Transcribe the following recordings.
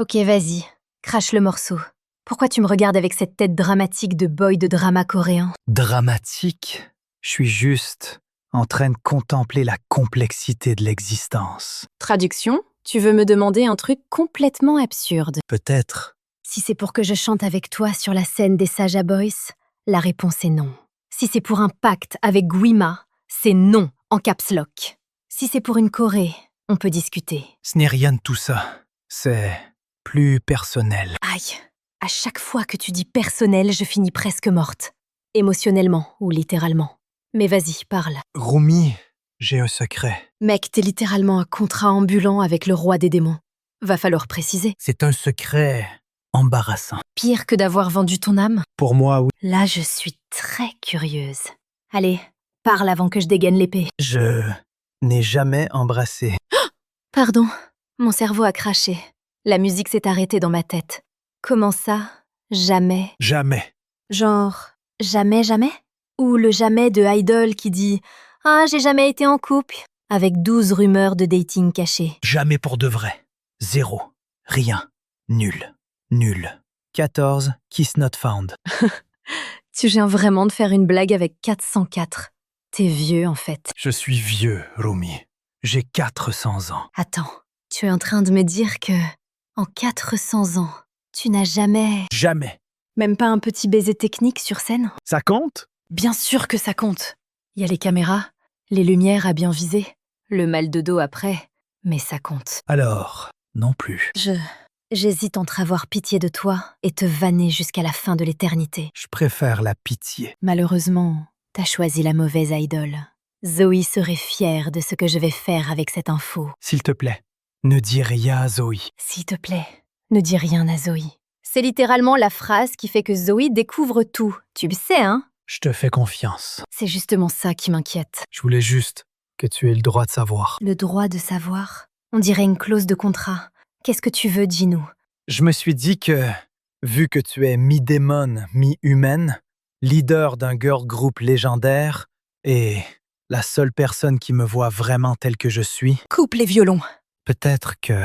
Ok, vas-y, crache le morceau. Pourquoi tu me regardes avec cette tête dramatique de boy de drama coréen? Dramatique? Je suis juste en train de contempler la complexité de l'existence. Traduction, tu veux me demander un truc complètement absurde. Peut-être. Si c'est pour que je chante avec toi sur la scène des Saja Boys, la réponse est non. Si c'est pour un pacte avec Guima, c'est non en caps lock. Si c'est pour une choré, on peut discuter. Ce n'est rien de tout ça. C'est plus personnel. Aïe, à chaque fois que tu dis personnel, je finis presque morte. Émotionnellement ou littéralement. Mais vas-y, parle. Rumi, j'ai un secret. Mec, t'es littéralement un contrat ambulant avec le roi des démons. Va falloir préciser. C'est un secret embarrassant. Pire que d'avoir vendu ton âme? Pour moi, oui. Là, je suis très curieuse. Allez, parle avant que je dégaine l'épée. Je n'ai jamais embrassé. Pardon, mon cerveau a craché. La musique s'est arrêtée dans ma tête. Comment ça? Jamais. Jamais. Genre, jamais, jamais? Ou le jamais de Idol qui dit « Ah, j'ai jamais été en couple » avec 12 rumeurs de dating cachées. Jamais pour de vrai. 0. Rien. Nul. Nul. 14. Kiss not found. Tu viens vraiment de faire une blague avec 404. T'es vieux, en fait. Je suis vieux, Rumi. J'ai 400 ans. Attends, tu es en train de me dire que, en 400 ans, tu n'as jamais... Jamais. Même pas un petit baiser technique sur scène? Ça compte? Bien sûr que ça compte. Il y a les caméras, les lumières à bien viser, le mal de dos après, mais ça compte. Alors, non plus. J'hésite entre avoir pitié de toi et te vanner jusqu'à la fin de l'éternité. Je préfère la pitié. Malheureusement, t'as choisi la mauvaise idole. Zoé serait fière de ce que je vais faire avec cette info. S'il te plaît, ne dis rien à Zoé. S'il te plaît, ne dis rien à Zoé. C'est littéralement la phrase qui fait que Zoé découvre tout. Tu le sais, hein? Je te fais confiance. C'est justement ça qui m'inquiète. Je voulais juste que tu aies le droit de savoir. Le droit de savoir? On dirait une clause de contrat. Qu'est-ce que tu veux, dis-nous? Je me suis dit que, vu que tu es mi-démon, mi-humaine, leader d'un girl group légendaire, et la seule personne qui me voit vraiment tel que je suis, Coupe les violons. peut-être que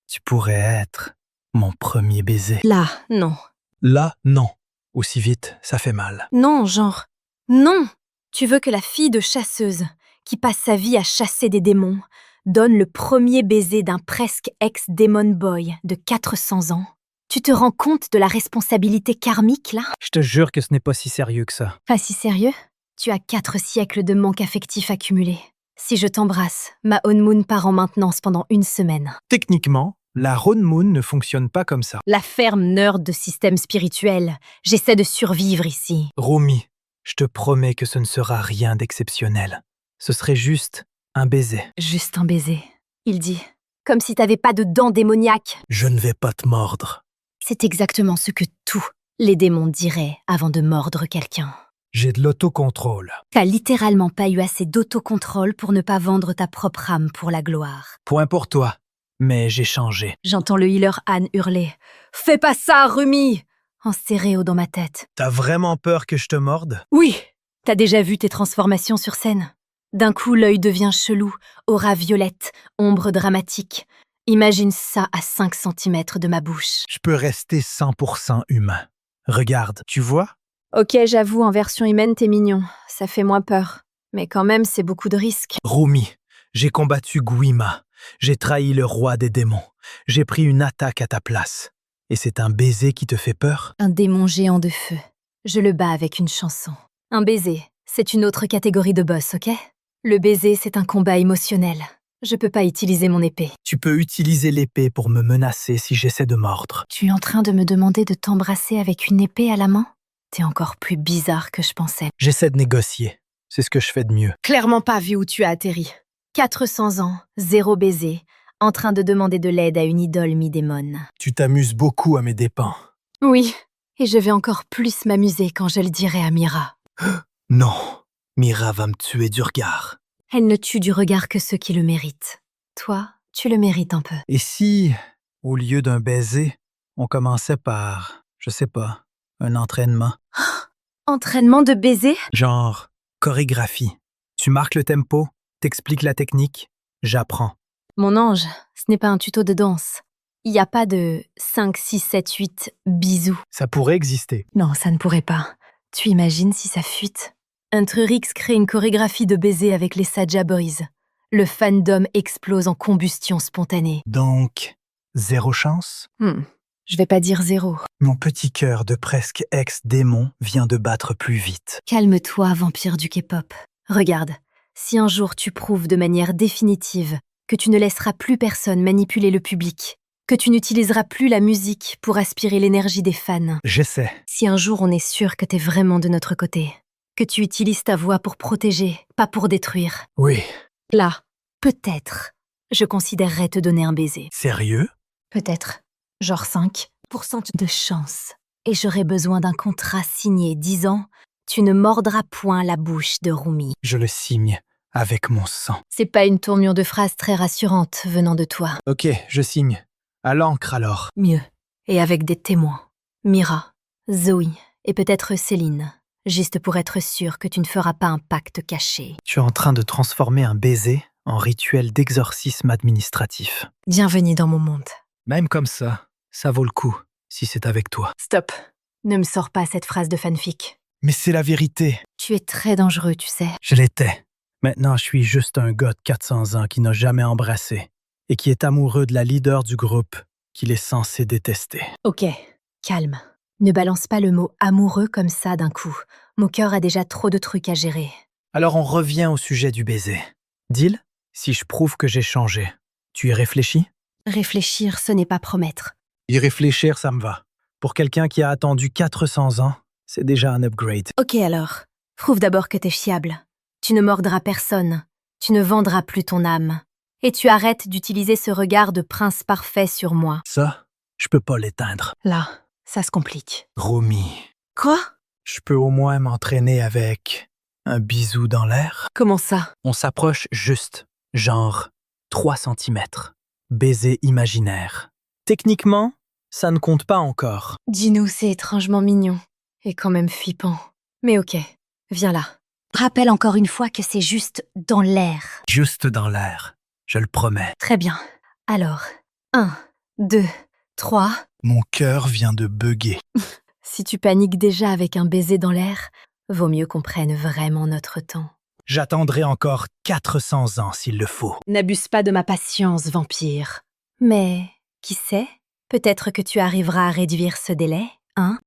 tu pourrais être mon premier baiser. Là, non. Là, non. Aussi vite, ça fait mal. Non, genre. Non! Tu veux que la fille de chasseuse, qui passe sa vie à chasser des démons, donne le premier baiser d'un presque ex-démon boy de 400 ans? Tu te rends compte de la responsabilité karmique, là? Je te jure que ce n'est pas si sérieux que ça. Pas si sérieux? Tu as 4 siècles de manque affectif accumulé. Si je t'embrasse, ma honeymoon part en maintenance pendant 1 semaine. Techniquement, la honeymoon ne fonctionne pas comme ça. La ferme nerd de système spirituel. J'essaie de survivre ici. Rumi, je te promets que ce ne sera rien d'exceptionnel. Ce serait juste un baiser. Juste un baiser. Il dit. Comme si t'avais pas de dents démoniaques. Je ne vais pas te mordre. C'est exactement ce que tous les démons diraient avant de mordre quelqu'un. J'ai de l'autocontrôle. T'as littéralement pas eu assez d'autocontrôle pour ne pas vendre ta propre âme pour la gloire. Point pour toi. Mais j'ai changé. J'entends le healer Anne hurler. « Fais pas ça, Rumi !» en stéréo dans ma tête. T'as vraiment peur que je te morde? Oui, t'as déjà vu tes transformations sur scène? D'un coup, l'œil devient chelou, aura violette, ombre dramatique. Imagine ça à 5 cm de ma bouche. Je peux rester 100% humain. Regarde, tu vois? Ok, j'avoue, en version humaine, t'es mignon. Ça fait moins peur. Mais quand même, c'est beaucoup de risques. Rumi, j'ai combattu Guima. J'ai trahi le roi des démons. J'ai pris une attaque à ta place. Et c'est un baiser qui te fait peur? Un démon géant de feu. Je le bats avec une chanson. Un baiser, c'est une autre catégorie de boss, ok? Le baiser, c'est un combat émotionnel. Je peux pas utiliser mon épée. Tu peux utiliser l'épée pour me menacer si j'essaie de mordre. Tu es en train de me demander de t'embrasser avec une épée à la main? T'es encore plus bizarre que je pensais. J'essaie de négocier. C'est ce que je fais de mieux. Clairement pas vu où tu as atterri. 400 ans, 0 baiser, en train de demander de l'aide à une idole mi-démon. Tu t'amuses beaucoup à mes dépens. Oui, et je vais encore plus m'amuser quand je le dirai à Mira. Non, Mira va me tuer du regard. Elle ne tue du regard que ceux qui le méritent. Toi, tu le mérites un peu. Et si, au lieu d'un baiser, on commençait par, je sais pas, un entraînement? Entraînement de baiser? Genre, chorégraphie. Tu marques le tempo, t'expliques la technique, j'apprends. Mon ange, ce n'est pas un tuto de danse. Il n'y a pas de 5, 6, 7, 8 bisous. Ça pourrait exister. Non, ça ne pourrait pas. Tu imagines si ça fuite? Intrurix crée une chorégraphie de baisers avec les Saja Boys. Le fandom explose en combustion spontanée. Donc, 0 chance? Je vais pas dire 0. Mon petit cœur de presque ex-démon vient de battre plus vite. Calme-toi, vampire du K-pop. Regarde, si un jour tu prouves de manière définitive que tu ne laisseras plus personne manipuler le public, que tu n'utiliseras plus la musique pour aspirer l'énergie des fans, J'essaie. si un jour on est sûr que t'es vraiment de notre côté, que tu utilises ta voix pour protéger, pas pour détruire, Oui. là, peut-être, je considérerais te donner un baiser. Sérieux? Peut-être, genre 5% de chance. Et j'aurais besoin d'un contrat signé disant « Tu ne mordras point la bouche de Rumi ». Je le signe avec mon sang. C'est pas une tournure de phrase très rassurante venant de toi. Ok, je signe. À l'encre alors. Mieux. Et avec des témoins. Mira, Zoe et peut-être Céline. Juste pour être sûr que tu ne feras pas un pacte caché. Tu es en train de transformer un baiser en rituel d'exorcisme administratif. Bienvenue dans mon monde. Même comme ça vaut le coup, si c'est avec toi. Stop. Ne me sors pas cette phrase de fanfic. Mais c'est la vérité. Tu es très dangereux, tu sais. Je l'étais. Maintenant, je suis juste un gars de 400 ans qui n'a jamais embrassé et qui est amoureux de la leader du groupe qu'il est censé détester. Ok, calme. Ne balance pas le mot amoureux comme ça d'un coup. Mon cœur a déjà trop de trucs à gérer. Alors on revient au sujet du baiser. Deal? Si je prouve que j'ai changé, tu y réfléchis? Réfléchir, ce n'est pas promettre. Y réfléchir, ça me va. Pour quelqu'un qui a attendu 400 ans, c'est déjà un upgrade. Ok alors, prouve d'abord que t'es fiable. Tu ne mordras personne. Tu ne vendras plus ton âme. Et tu arrêtes d'utiliser ce regard de prince parfait sur moi. Ça, je peux pas l'éteindre. Là, ça se complique. Romy, Quoi? je peux au moins m'entraîner avec un bisou dans l'air? Comment ça? On s'approche juste, genre 3 centimètres. Baiser imaginaire. Techniquement, ça ne compte pas encore. Dis-nous, c'est étrangement mignon. Et quand même flippant. Mais ok, viens là. Rappelle encore une fois que c'est juste dans l'air. Juste dans l'air, je le promets. Très bien. Alors, 1, 2, 3. Mon cœur vient de bugger. Si tu paniques déjà avec un baiser dans l'air, vaut mieux qu'on prenne vraiment notre temps. J'attendrai encore 400 ans s'il le faut. N'abuse pas de ma patience, vampire. Mais, qui sait? Peut-être que tu arriveras à réduire ce délai, hein?